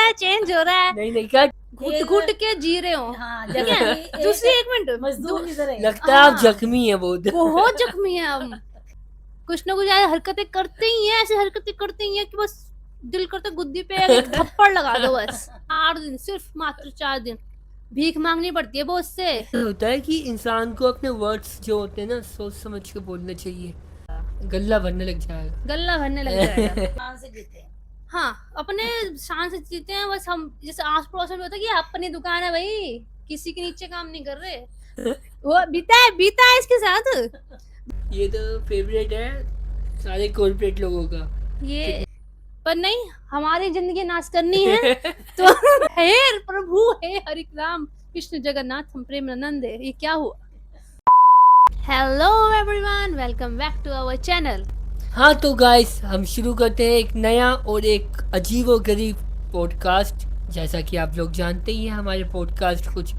है, चेंज हो रहा है, नहीं नहीं क्या घुट घुट के जी रहे हो। हाँ, ठीक है, दूसरी एक मिनट, मजदूर की तरह। लगता है आप हाँ। जख्मी है बहुत। बहुत जख्मी है हम। कुछ ना कुछ ऐसी हरकतें करते ही हैं, ऐसी हरकतें करते ही हैं कि बस दिल करता गुद्दी पे एक थप्पड़ लगा दो बस। 4 दिन, सिर्फ मात्र 4 दिन भीख मांगनी पड़ती है बॉस से। होता है कि इंसान को अपने वर्ड्स जो होते हैं ना सोच समझ के बोलना चाहिए, गल्ला भरने लग जाएगा। गल्ला भरने लग जाएगा। कहाँ से जीते हैं? हाँ, अपने शान से जीते हैं बस हम। जैसे आस पड़ोस में होता है कि अपनी दुकान है भाई, किसी के नीचे काम नहीं कर रहे। वो बीता है इसके साथ। ये तो फेवरेट है सारे कॉर्पोरेट लोगों का। ये पर नहीं, हमारी जिंदगी नाश करनी है तो हे प्रभु, हे हरि राम कृष्ण जगन्नाथ हम प्रेमानंद। ये क्या हुआ? Hello everyone, welcome back to our channel. हाँ तो गाइस हम शुरू करते हैं एक नया और एक अजीब और गरीब पॉडकास्ट। जैसा कि आप लोग जानते ही हैं हमारे पॉडकास्ट कुछ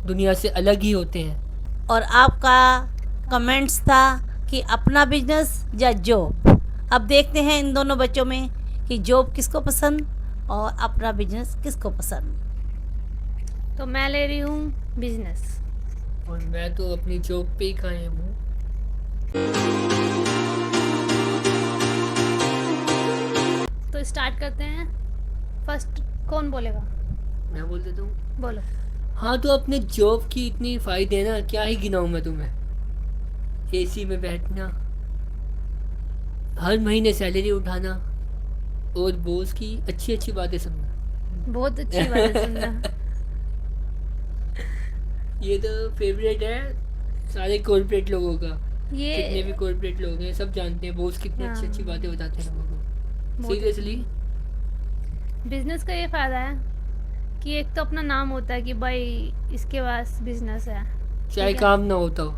दुनिया से अलग ही होते हैं। और आपका कमेंट्स था कि अपना बिजनेस या जॉब। अब देखते हैं इन दोनों बच्चों में कि जॉब किसको पसंद और अपना बिजनेस किसको पसंद। तो मैं ले रही हूँ बिजनेस। और मैं तो अपनी जॉब पे ही कायम हूँ। तो स्टार्ट करते हैं। फर्स्ट कौन बोलेगा? मैं बोल देता हूँ। बोलो। हाँ तो अपने जॉब की इतनी फ़ायदे हैं ना, क्या ही गिनाऊँ मैं तुम्हें। एसी में बैठना, हर महीने सैलरी उठाना और बॉस की अच्छी अच्छी बातें सुनना। बहुत अच्छी बात है सुनना। ये तो फेवरेट है सारे कॉर्पोरेट लोगों का। जितने ये भी कॉर्पोरेट लोग हैं सब जानते हैं बॉस कितनी अच्छी अच्छी हाँ। बातें बताते हैं लोगों को। बहुत सीरियसली बिजनेस का ये फायदा है कि एक तो अपना नाम होता है कि भाई इसके पास बिजनेस है। चाहे ठीक है। काम ना होता हो,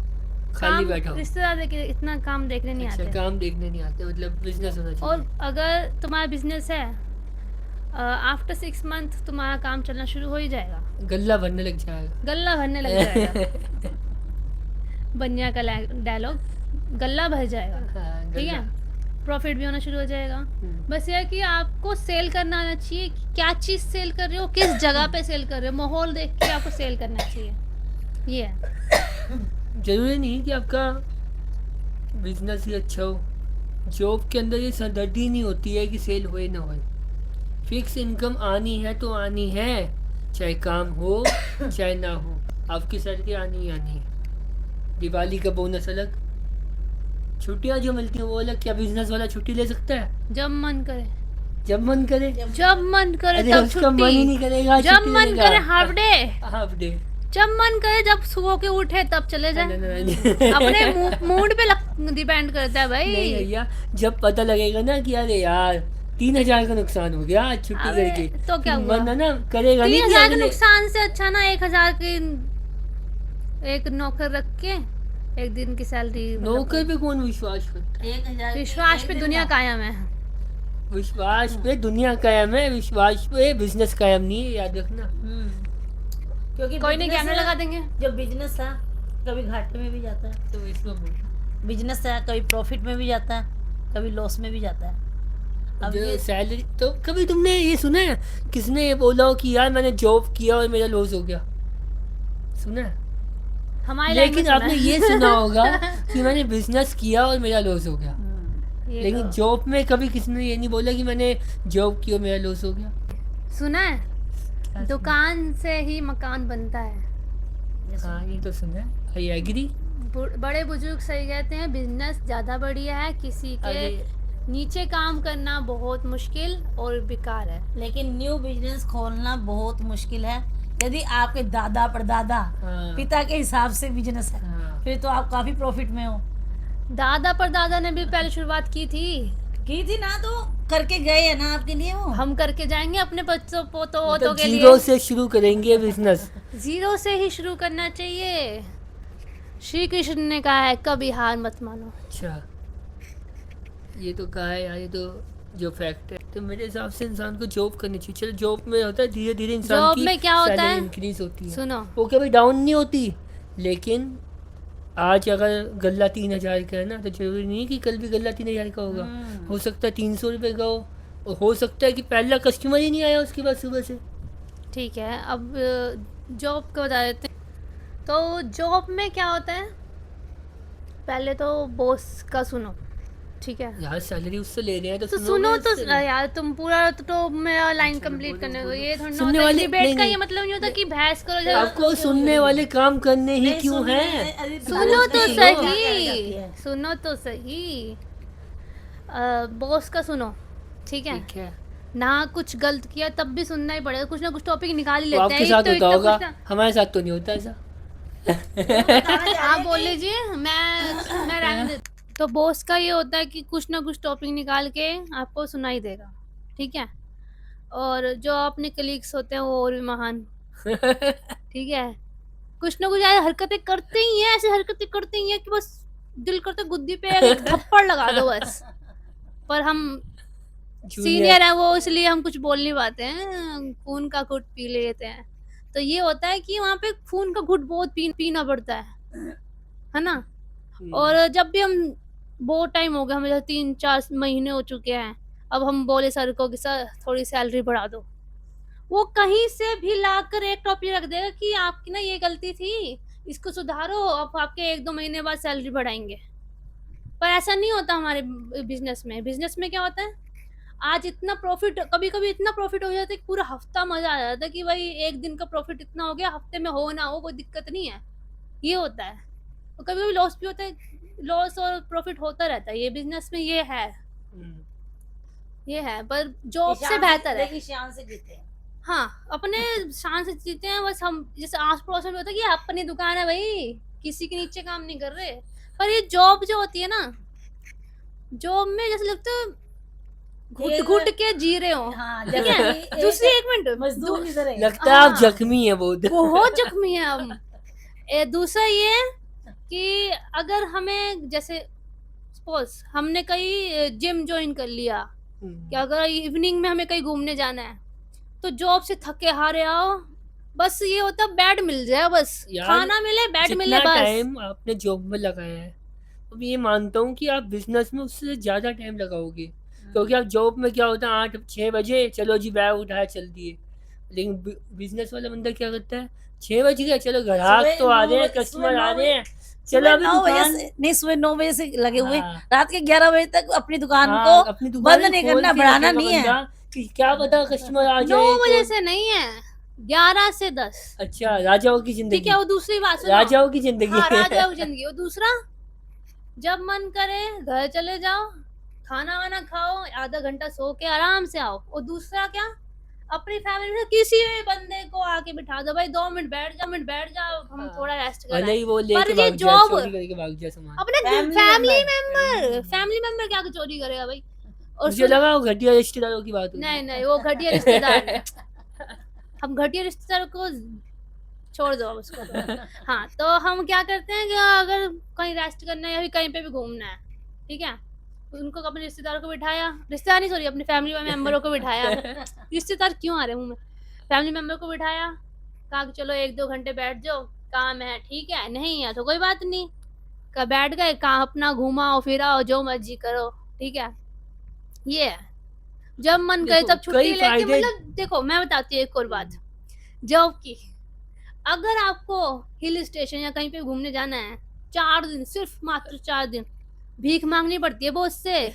खाली काम बैठा हो। रिश्तेदार देखे इतना काम देखने नहीं अच्छा आते। काम देखने नहीं आते, मतलब बिजनेस होना और चाहिए। अगर तुम्हारा बिजनेस है, आफ्टर 6 मंथ तुम्हारा काम चलना शुरू हो ही जाएगा, गल्ला भरने लग जाएगा। गल्ला भरने लग जाएगा। बनिया का डायलॉग, गल्ला भर जाएगा। हाँ, ठीक गल्ला। है, प्रॉफिट भी होना शुरू हो जाएगा। हम्म। बस ये है कि आपको सेल करना आना चाहिए कि क्या चीज़ सेल कर रहे हो, किस जगह पे सेल कर रहे हो, माहौल देख के आपको सेल करना चाहिए। ये है। जरूरी नहीं कि आपका बिजनेस ही अच्छा हो। जॉब के अंदर ये सरदर्दी नहीं होती है कि सेल होए ना होए। फिक्स इनकम आनी है तो आनी है, चाहे काम हो चाहे ना हो, आपकी सैलरी आनी ही आनी है। दिवाली का बोनस अलग, छुट्टियां जो मिलती हैं वो अलग। क्या बिजनेस वाला छुट्टी ले सकता है? जब मन करे, जब मन करे। जब मन करे अरे तब उसका मन ही छुट्टी। नहीं करेगा जब छुट्टी मन लेने का। करे हाफ डे, हाफ डे। जब मन करे जब सुबह के उठे तब चले जाए। नहीं अपने मूड पे डिपेंड करता है भाई। भैया, जब पता लगेगा ना कि अरे यार 3,000 का नुकसान हो गया आज छुट्टी अबे, करके, तो क्या हुआ? मन है ना करेगा नहीं कि 3,000 के अगले। नुकसान से अच्छा ना 1,000 की एक नौकर रख के एक दिन की सैलरी। नौकर पे कौन विश्वास करता है? 1,000 विश्वास पे दुनिया कायम है। विश्वास पे दुनिया कायम है, विश्वास पे बिजनेस कायम नहीं है, याद रखना। क्योंकि कोई नहीं, business कैमरा है, लगा देंगे। जो बिजनेस है कभी घाटे में भी जाता है। तो इसमें बोल बिजनेस है कभी प्रॉफिट में भी जाता है, कभी लॉस में भी जाता है। अब जो ये सैलरी तो कभी तुमने ये सुना है किसने ये बोला हो कि यार मैंने जॉब किया और मेरा लॉस हो गया? सुना है? हमारी लाइन में लेकिन सुना आपने है। ये सुना होगा कि मैंने बिजनेस किया और मेरा लॉस हो गया। ये लेकिन तो जॉब में कभी किसी ने ये नहीं बोला कि मैंने जॉब की और मेरा लॉस हो गया। सुना है, दुकान से ही मकान बनता है। हाँ ये तो सुना है, आई एग्री। बड़े बुजुर्ग सही कहते हैं, बिजनेस ज्यादा बढ़िया है, किसी के अरे नीचे काम करना बहुत मुश्किल और बेकार है। लेकिन न्यू बिजनेस खोलना बहुत मुश्किल है यदि आपके दादा परदादा हाँ, पिता के हिसाब से बिजनेस है, हाँ। फिर तो आप काफी प्रॉफिट में हो। दादा परदादा ने भी पहले शुरुआत की थी ना, तो करके गए है ना आपके लिए वो। हम करके जाएंगे अपने बच्चों पोतों वोतों मतलब के जीरो लिए। से शुरू करेंगे बिजनेस। जीरो से ही शुरू करना चाहिए। श्री कृष्ण ने कहा है कभी हार मत मानो। अच्छा ये तो कहा है यार, ये तो जो फैक्ट है। तो मेरे हिसाब से इंसान को जॉब करनी चाहिए। चलो जॉब में होता है धीरे धीरे इंसान जॉब की में क्या होता सैलरी है? इंक्रीज होती है, सुनो, वो कभी डाउन नहीं होती। लेकिन आज अगर गल्ला 3,000 का है ना, तो जरूरी नहीं कि कल भी गल्ला 3,000 का होगा। हो सकता है 300 रुपये का हो, और हो सकता है कि पहला कस्टमर ही नहीं आया उसके बाद सुबह से। ठीक है, अब जॉब का बता देते हैं। तो जॉब में क्या होता है, पहले तो बॉस का सुनो, ठीक है। यार सैलरी उससे ले रहे हैं तो तो सुनो सुनो ना तो उससे। यार, तुम पूरा तो मेरा लाइन अच्छा, कंप्लीट बोलो, करने को, बोलो। ये थोड़ा ना सुनने होता है वाले डिबेट नहीं, का, नहीं, ये मतलब नहीं होता कि बहस करो नहीं, जब आपको सुनने वाले काम करने ही नहीं, क्यों सुनने- हैं? अरे सुनो बताओ तो नहीं, सुनो। क्या कह जाती सही, है। सुनो तो सही। बॉस का सुनो, ठीक है। ठीक है, ना कुछ गलत किया तब भी सुनना ही पड़ेगा, कुछ ना कुछ टॉपिक निकाल ही वो लेते हैं, आपके एक साथ तो होता इतना होगा, कुछ ना। हमारे साथ तो नहीं होता ऐसा। बताना चाह आप रहे बोल हैं कि- लीजिए, मैं रहने दे। तो बॉस का ये होता है कि कुछ ना कुछ टॉपिक निकाल के आपको सुनाई देगा, ठीक है। और जो अपने कलीग्स होते हैं वो और भी महान, ठीक है। कुछ ना कुछ ऐसी हरकतें करते ही हैं, ऐसी हरकतें करते ही हैं कि बस दिल करता है गुद्दी पे एक थप्पड़ लगा दो बस। पर हम सीनियर है वो, इसलिए हम कुछ बोल नहीं पाते हैं, खून का घुट पी लेते हैं। तो ये होता है कि वहाँ पे खून का घुट बहुत पीना पड़ता है ना। और जब भी हम, बहुत टाइम हो गया हमें, 3-4 महीने हो चुके हैं, अब हम बोले सर को कि सर थोड़ी सैलरी बढ़ा दो, वो कहीं से भी लाकर एक टॉपिक रख देगा कि आपकी ना ये गलती थी, इसको सुधारो, अब आपके 1-2 महीने बाद सैलरी बढ़ाएंगे। पर ऐसा नहीं होता हमारे बिजनेस में। बिजनेस में क्या होता है, आज इतना प्रॉफिट, कभी-कभी इतना प्रॉफिट हो जाता है कि पूरा हफ्ता मजा आ जाता है कि भाई एक दिन का प्रॉफिट इतना हो गया, हफ्ते में हो ना हो कोई दिक्कत नहीं है, ये होता है। तो कभी-कभी लॉस भी होता है, लॉस और प्रॉफिट होता रहता है, ये बिजनेस में ये है, पर जॉब से ईशान बेहतर है। देखिए, ईशान से जीते हैं। हाँ, अपने शान से जीते हैं, बस हम जैसे आस-पड़ोस में होता है कि अपनी दुकान है भाई, किसी के नीचे काम नहीं कर रहे। पर ये जॉब जो होती है ना, जॉब में जैसे लगता है एक- घुट-घुट के जी रहे हो, हाँ, ठीक जैसे है। कि दूसरी एक एक मिनट, मजदूर की तरह। लगता है आप हाँ। जख्मी है बहुत। बहुत जख्मी है हम। दूसरा ये कि अगर हमें जैसे सपोज हमने कहीं जिम ज्वाइन कर लिया, कि अगर इवनिंग में हमें कहीं घूमने जाना है, तो जॉब से थके हारे आओ, बस ये होता बेड मिल जाए, बस यार, खाना मिले, बेड मिले, जितना बस। टाइम आपने जॉब में लगाया है, अब ये मानता हूँ कि आप बिजनेस में उससे ज़्यादा टाइम लगाओगे, क्योंकि आप जॉब में क्या होता है 8-6 बजे चलो जी बैग उठाया चल दिए, लेकिन बिजनेस वाला बंदा क्या करता है 6 बज गया चलो ग्राहक सुबह तो आ 9 रहे हैं, बजे- कस्टमर सुबह आ 9 रहे हैं, चलो सुबह अभी 9 बजे दुकान। से नहीं, सुबह 9 बजे से लगे हुए हैं, हाँ, रात के 11 बजे तक अपनी दुकान हाँ, को अपनी दुकान बंद नहीं खोल करना, के बढ़ाना रखेगा नहीं है। बंदा कि क्या पता कस्टमर आ 9 जाए बजे तो। से नहीं है, 11 से 10, अच्छा, राजाओं की ठीक जिंदगी, है। वो दूसरी बात सुनो, राजाओं की जिंदगी। हाँ राजाओं की जिंदगी। और दूसरा, जब मन करे घर चले जाओ, खाना वाना खाओ, आधा घंटा सो के आराम से आओ। और दूसरा क्या, अपनी फैमिली में किसी भी बंदे को आके बिठा दो, भाई 2 मिनट बैठ जाओ, हम हाँ, थोड़ा रेस्ट कर भले आए। ही वो पर लेके ये भाग जाए, जॉब, चोरी करके भाग जाए सामान। अपने फैमिली मेंबर क्या चोरी करेगा भाई। और मुझे लगा वो घटिया रिश्तेदारों की बात नहीं होगी। नहीं, वो घटिया रिश्तेदार है। हम घटिया रिश्तेदार को छोड़ दो अब उसको तो। हाँ, तो हम क्या करते हैं कि अगर कहीं रेस्ट करना है या फिर कहीं पे भी घूमना है, ठीक है, उनको अपने रिश्तेदारों को बिठाया, रिश्तेदार नहीं सॉरी, अपने फैमिली मेंबरों को बिठाया। रिश्तेदार क्यों आ रहे मुंह में, फैमिली मेंबर को बिठाया, कहा कि चलो 1-2 घंटे बैठ जाओ, काम है ठीक है, नहीं है तो कोई बात नहीं, का बैठ गए, कहाँ अपना घुमाओ फिराओ, जो मर्जी करो, ठीक है। ये है, जब मन करे देखो, तब छुट्टी कई लेके, फायदे। मतलब देखो मैं बताती हूँ एक और बात जॉब की। अगर आपको हिल स्टेशन या कहीं पे घूमने जाना है, 4 दिन, सिर्फ मात्र 4 दिन, भीख मांगनी पड़ती है बॉस से,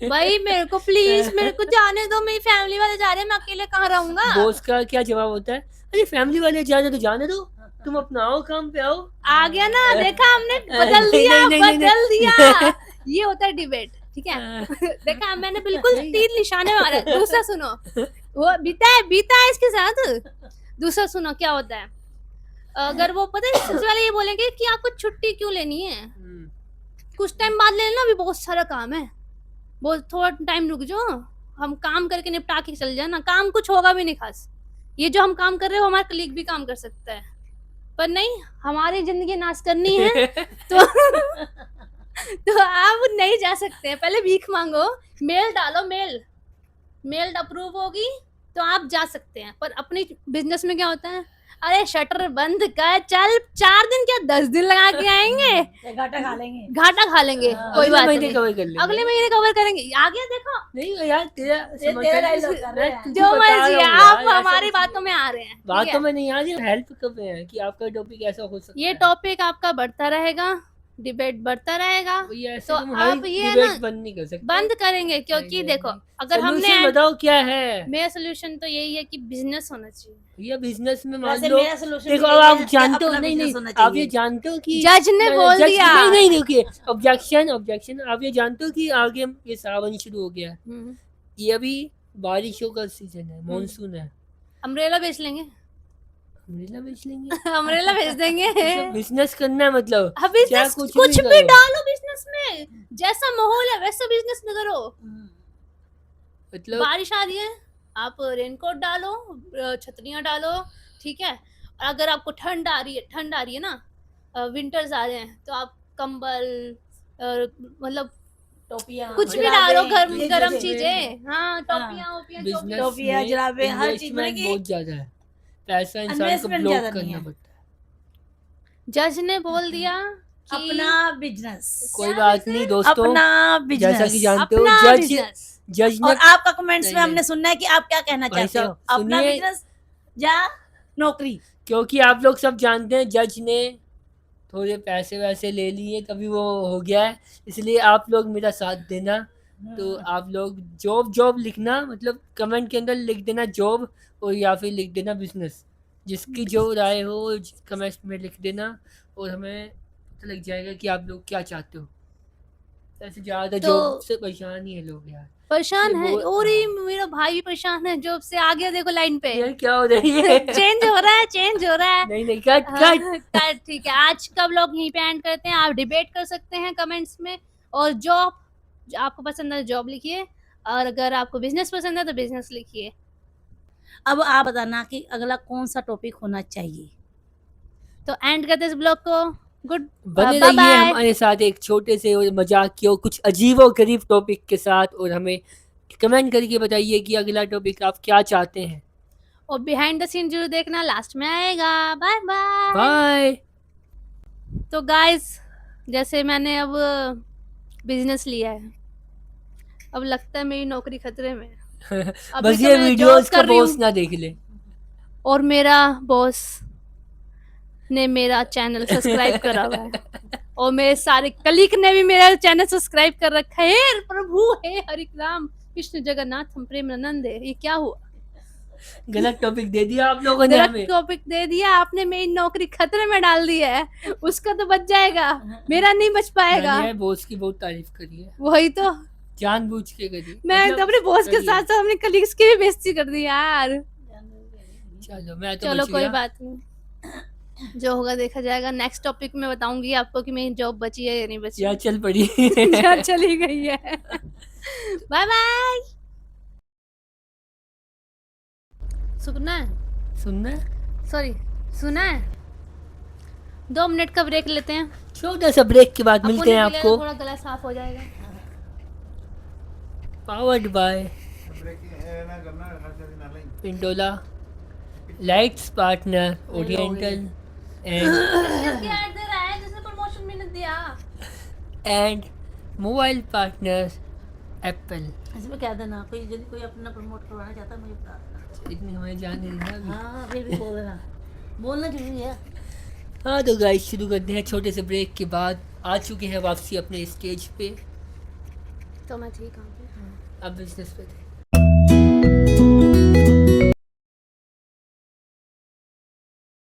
भाई मेरे को प्लीज, मेरे को जाने दो, मेरी फैमिली वाले जा रहे हैं, मैं अकेले कहाँ रहूंगा। बॉस का क्या जवाब होता है, अरे फैमिली वाले जाने तो जाने दो, तुम अपना आओ काम पे आओ। आ गया ना, देखा हमने, बदल नहीं, दिया, नहीं, नहीं, नहीं, बदल नहीं। दिया। ये होता है डिबेट, ठीक है। देखा मैंने बिल्कुल तीर निशाने मारा है। दूसरा सुनो, वो बीता है इसके साथ। दूसरा सुनो क्या होता है, अगर वो पता है सबसे पहले ये बोलेंगे कि आपको छुट्टी क्यों लेनी है, कुछ टाइम बाद ले लेना, अभी बहुत सारा काम है, बहुत थोड़ा टाइम रुक जाओ, हम काम करके निपटा के चल जाना, काम कुछ होगा भी नहीं खास, ये जो हम काम कर रहे हो हमारा कलीग भी काम कर सकता है, पर नहीं, हमारी जिंदगी नाश करनी है तो तो आप नहीं जा सकते हैं, पहले भीख मांगो, मेल डालो, मेल अप्रूव होगी तो आप जा सकते हैं। पर अपनी बिजनेस में क्या होता है, अरे शटर बंद कर, चल 4 दिन क्या 10 दिन लगा के आएंगे, घाटा खा लेंगे। घाटा खा लेंगे, हाँ, कोई अगले बात महीने नहीं, कवर कर लेंगे। अगले महीने कवर करेंगे। आगे देखो नहीं यार तेरा तेरा समझ dialogue कर रहे हैं। तुझे जो बता मर्जी रहा है, हूँ आप यार, हमारी ऐसा- बातों में आ रहे हैं, ठीक बातों है? में नहीं आ रही, हेल्प कर रहे हैं कि आपका टॉपिक ऐसा हो सकता ये है। टॉपिक आपका बढ़ता रहेगा, डिबेट बढ़ता रहेगा, भैया ऐसे तो तुम आप हर ये डिबेट ना बंद नहीं कर सकते। बंद करेंगे, क्योंकि नहीं, देखो नहीं। अगर हमने Solution बताओ क्या है। मेरा सोल्यूशन तो यही है कि बिजनेस होना चाहिए। भैया बिजनेस में मान वैसे लो, मेरा solution देखो भी अब यही आप है कि जानते हो, अपना नहीं business नहीं होना आप ये चाहिए। जानते हो कि जज ने बोल दिया। नहीं नहीं देखिए, ऑब्जेक्शन ऑब्जेक्शन, आप ये जानते हो कि आगे ये सावन शुरू हो गया है। हम्म, ये अभी बारिशों का सीजन है, मानसून है। अम्ब्रेला बेच लेंगे, अम्ब्रेला बेच लेंगे। अम्ब्रेला बेच देंगे। बिजनेस करना है मतलब अब चाहे बिजनेस कुछ कुछ भी करो। डालो बिजनेस में, जैसा माहौल है वैसा बिजनेस में करो। मतलब बारिश आ रही है, आप रेनकोट डालो, छतरियां डालो, ठीक है। और अगर आपको ठंड आ रही है ना, विंटर्स आ रहे हैं, तो आप कंबल, मतलब टोपियाँ, कुछ भी जुराबें, डालो, ये गर्म चीजें। चीजें, हाँ टोपियां ओपियां जो भी। बिजनेस टोपियाँ, में जुराबें, हर चीज मतलब इन्वेस्टमेंट कि बहुत ज्यादा है, पैसा इंसान को इन्वेस्टमेंट ब्लॉक ज्यादा नहीं करना है। पड़ता है। जज ने बोल दिया कि अपना बिजनेस, कोई बात नहीं दोस्तों, अपना जैसा कि बिजनेस। जानते हो अपना जज बिजनेस। जज ने और आपका कमेंट्स नहीं, में हमने नहीं। सुनना है कि आप क्या कहना भाई चाहते हो, साहब, अपना सुनिए। बिजनेस या नौकरी। क्योंकि आप लोग सब जानते हैं जज ने थोड़े पैसे वैसे ले लिए, कभी वो हो गया है, इसलिए आप लोग मेरा साथ देना। तो आप लोग जॉब जॉब लिखना, मतलब कमेंट के अंदर लिख देना जॉब, और या फिर लिख देना बिजनेस, जिसकी जो राय हो कमेंट में लिख देना, और हमें पता लग जाएगा कि आप लोग क्या चाहते हो। ऐसे ज़्यादा तो- जॉब से परेशान ही है लोग यार। परेशान ये है, वो- और ही मेरा भाई भी परेशान है जॉब से। आगे देखो लाइन पे यार क्या हो रही है? चेंज हो रहा है, चेंज हो रहा है। नहीं नहीं कट हाँ, कट। कट, ठीक है। आज का व्लॉग यहीं पे एंड करते हैं। आप डिबेट कर सकते हैं कमेंट्स में, और जॉब आपको पसंद है जॉब लिखिए, और अगर आपको बिजनेस पसंद है तो बिजनेस लिखिए। अब आप बताना कि अगला कौन सा टॉपिक होना चाहिए। तो एंड करते हैं इस ब्लॉग को। गुड, बने बाय रहिए बाय। हमारे साथ एक छोटे से और मजाकिया और कुछ अजीबो गरीब टॉपिक के साथ, और हमें कमेंट करके बताइए कि अगला टॉपिक आप क्या चाहते हैं। और बिहाइंड द सीन जरूर देखना, लास्ट में आएगा। Bye bye. बाय। तो गाइस, जैसे मैंने अब बिजनेस लिया है, अब लगता है मेरी नौकरी खतरे में है। अभी बस तो ये मैं वीडियो जॉब उसका कर रही बॉस हूँ, ना देख ले। और मेरा बॉस ने मेरा चैनल सब्सक्राइब करा हुआ है, और मेरे सारे कलीग ने भी मेरा चैनल सब्सक्राइब कर रखा है। हे प्रभु हे हरिराम कृष्ण जगन्नाथ हम प्रेमानंद है। ये क्या हुआ? गलत टॉपिक दे दिया आप लोगों ने गलत हमें। टॉपिक दे दिया आपने, मेरी नौकरी खतरे में डाल दी है। उसका तो बच जाएगा, मेरा नहीं बच पाएगा। मैंने बॉस की बहुत तारीफ करी है, वही तो, जानबूझ के करी। मैं मतलब तो अपने बॉस के करी है। साथ साथ अपने कलीग्स की भी बेइज्जती कर दी यार। चलो मैं तो चलो बच कोई गया। बात नहीं, जो होगा देखा जाएगा। नेक्स्ट टॉपिक में बताऊंगी आपको कि मेरी जॉब बची है या नहीं बची। या चल पड़ी। या चली गई है। Bye bye. सुनना है, सुनना है? सॉरी सुना है। 2 मिनट का ब्रेक लेते हैं, छोटा सा ब्रेक के बाद अब मिलते हैं पुणे के लिए आपको। थोड़ा गला साफ हो जाएगा। Powered by Pindola lights partner oriental जल्दी ऐड दे रहा है, जिसने प्रमोशन भी नहीं दिया। And mobile partner Apple. इसमें क्या देना, कोई यदि कोई अपना प्रमोट करवाना चाहता है मुझे बता देना। इतनी हमें जाने देना अभी। हाँ फिर भी बोल देना, बोलना जरूरी है। हाँ तो गाइस शुरू करते हैं छोटे से ब्रेक के बाद। आ चुके हैं वापसी अपने स्टेज पे। तो मैं ठीक हूँ। अब बिजनेस पे थे।